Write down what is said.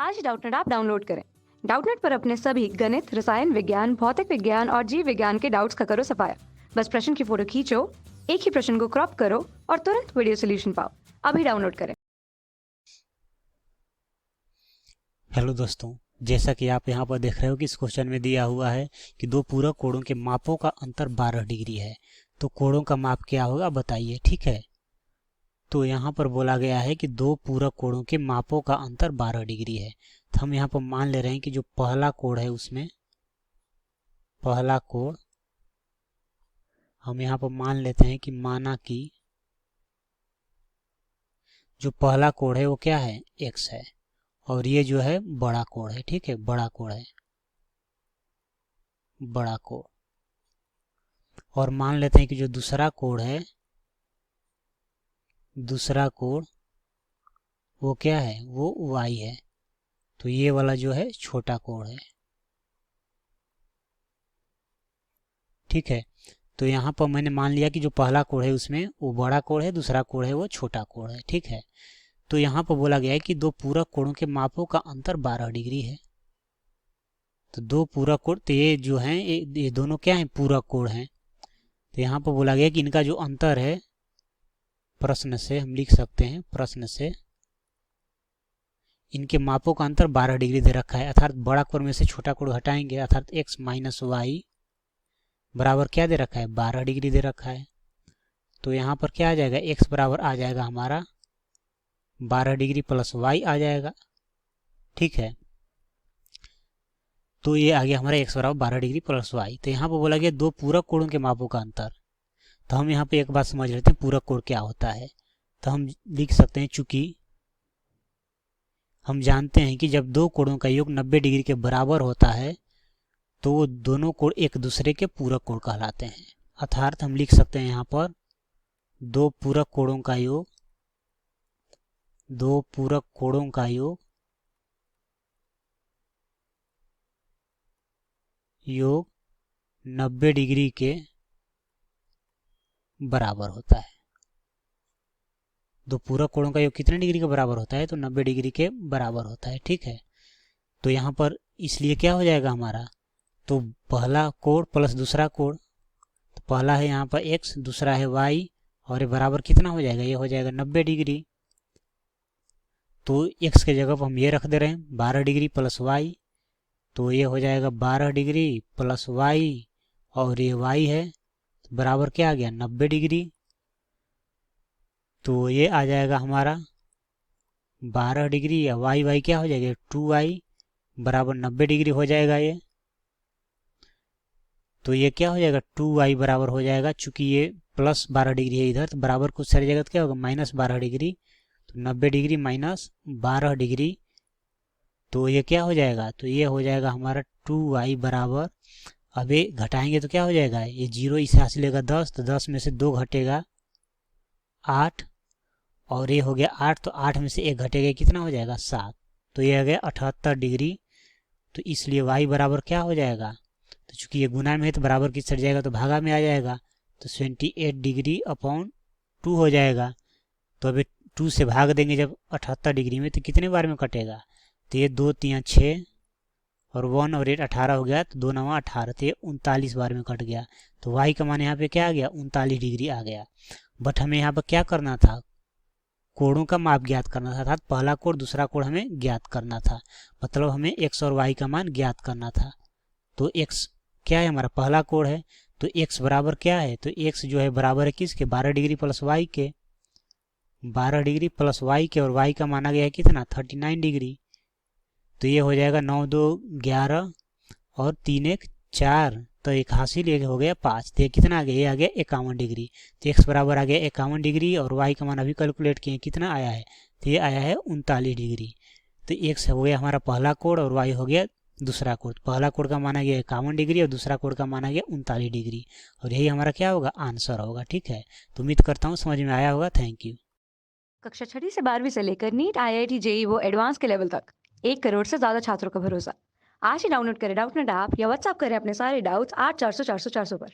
आज ही Doubtnut app download करें। Doubtnut पर अपने सभी गणित, रसायन विज्ञान, भौतिक विज्ञान और जीव विज्ञान के डाउट्स का करो सफाया। बस प्रश्न की फोटो खींचो, एक ही प्रश्न को क्रॉप करो और तुरंत वीडियो सोल्यूशन पाओ। अभी डाउनलोड करें। हेलो दोस्तों, जैसा कि आप यहाँ पर देख रहे हो कि इस क्वेश्चन में दिया हुआ है कि दो पूरक कोणों के मापों का अंतर 12 डिग्री है। तो कोणों का माप क्या होगा बताइए। ठीक है, तो यहाँ पर बोला गया है कि दो पूरक कोणों के मापों का अंतर 12 डिग्री है। तो हम यहाँ पर मान ले रहे हैं कि जो पहला कोण है उसमें पहला कोण हम यहाँ पर मान लेते हैं कि माना कि जो पहला कोण है वो क्या है, x है, और ये जो है बड़ा कोण है। ठीक है, बड़ा कोण है, बड़ा कोण। और मान लेते हैं कि जो दूसरा कोण है, दूसरा कोण वो क्या है, वो y है। तो ये वाला जो है छोटा कोण है। ठीक है, तो यहाँ पर मैंने मान लिया कि जो पहला कोण है उसमें वो बड़ा कोण है, दूसरा कोण है वो छोटा कोण है। ठीक है, तो यहाँ पर बोला गया है कि दो पूरक कोणों के मापों का अंतर 12 डिग्री है। तो दो पूरक कोण, तो ये जो हैं ये दोनों क्या हैं, पूरक कोण हैं। तो यहाँ पर बोला गया कि इनका जो अंतर है, प्रश्न से हम लिख सकते हैं, प्रश्न से इनके मापों का अंतर 12 डिग्री दे रखा है। अर्थात बड़ा कोण में से छोटा कोण हटाएंगे, अर्थात x माइनस वाई बराबर क्या दे रखा है, 12 डिग्री दे रखा है। तो यहाँ पर क्या आ जाएगा, x बराबर आ जाएगा हमारा 12 डिग्री प्लस y आ जाएगा। ठीक है, तो ये आ गया हमारा x बराबर 12 डिग्री प्लस y। तो यहाँ पर बोला गया दो पूरक कोणों के मापों का अंतर। तो हम यहाँ पे एक बात समझ लेते हैं, पूरक कोण क्या होता है। तो हम लिख सकते हैं, चूंकि हम जानते हैं कि जब दो कोणों का योग 90 डिग्री के बराबर होता है तो वो दोनों कोण एक दूसरे के पूरक कोण कहलाते हैं। अर्थात हम लिख सकते हैं यहाँ पर दो पूरक कोणों का योग, दो पूरक कोणों का योग 90 डिग्री के बराबर होता है। दो पूरक कोणों का योग कितने डिग्री के बराबर होता है, तो 90 डिग्री के बराबर होता है। ठीक है, तो यहाँ पर इसलिए क्या हो जाएगा हमारा, तो पहला कोण प्लस दूसरा कोण, तो पहला है यहाँ पर x, दूसरा है y, और ये बराबर कितना हो जाएगा, ये हो जाएगा 90 डिग्री। तो x के जगह पर हम ये रख दे रहे हैं 12 डिग्री प्लस y, तो ये हो जाएगा 12 डिग्री प्लस y, और ये y है, तो बराबर क्या आ गया, 90 डिग्री। तो ये आ जाएगा हमारा 12 डिग्री, या y क्या हो जाएगा, 2y बराबर 90 डिग्री हो जाएगा ये। तो ये क्या हो जाएगा, 2y बराबर हो जाएगा, चूंकि ये प्लस 12 डिग्री है इधर, तो बराबर कुछ सारी जगह क्या होगा, माइनस 12 डिग्री। तो 90 डिग्री माइनस 12 डिग्री, तो ये क्या हो जाएगा, तो ये हो जाएगा हमारा 2y बराबर, अब ये घटाएंगे तो क्या हो जाएगा, ये 0 इसे हासिल लेगा 10, तो 10 में से 2 घटेगा 8, और ये हो गया 8, तो 8 में से 1 घटेगा कितना हो जाएगा, 7। तो ये आ गया 78 डिग्री। तो इसलिए y बराबर क्या हो जाएगा, तो चूंकि ये गुना में है तो बराबर किस तरह जाएगा, तो भागा में आ जाएगा, तो 28 डिग्री अपॉन 2 हो जाएगा। तो अभी 2 से भाग देंगे जब 78 डिग्री में, तो कितने बार में कटेगा, तो ये 2 3 6 और 1 और 8 18 हो गया, तो 2 9 18, तो ये 39 बार में कट गया। तो y का मान यहाँ पे क्या आ गया, 39 डिग्री आ गया। बट हमें यहाँ पर क्या करना था, कोणों का माप ज्ञात करना था, अर्थात पहला कोण दूसरा कोण हमें ज्ञात करना था, मतलब हमें x और y का मान ज्ञात करना था। तो x क्या है, हमारा पहला कोण है, तो x बराबर क्या है, तो x जो है बराबर है किसके, 12 डिग्री प्लस y के, 12 डिग्री प्लस y के, और y का माना गया है कितना, 39 डिग्री। तो ये हो जाएगा 9 2 11 और 3 1 4, तो एक हासिल एक हो गया 5, तो ये कितना आ गया, ये आ गया 51 डिग्री। तो x बराबर आ गया 51 डिग्री, और y का मान अभी कैलकुलेट किए कितना आया है, तो ये आया है 39 डिग्री। तो x हो गया हमारा पहला कोण और y हो गया दूसरा कोण। पहला कोण का माना गया 51 डिग्री और दूसरा कोण का माना गया 39 डिग्री, और यही हमारा क्या होगा, आंसर होगा। ठीक है, तो उम्मीद करता हूँ समझ में आया होगा। Thank you. कक्षा 6 से 12वीं से लेकर नीट, IIT, JEE वो एडवांस के लेवल तक 1 करोड़ से ज्यादा छात्रों का भरोसा। आज ही डाउनलोड करें डाउटनेट ऐप या व्हाट्सएप करें अपने सारे डाउट्स 8400 400 400 पर।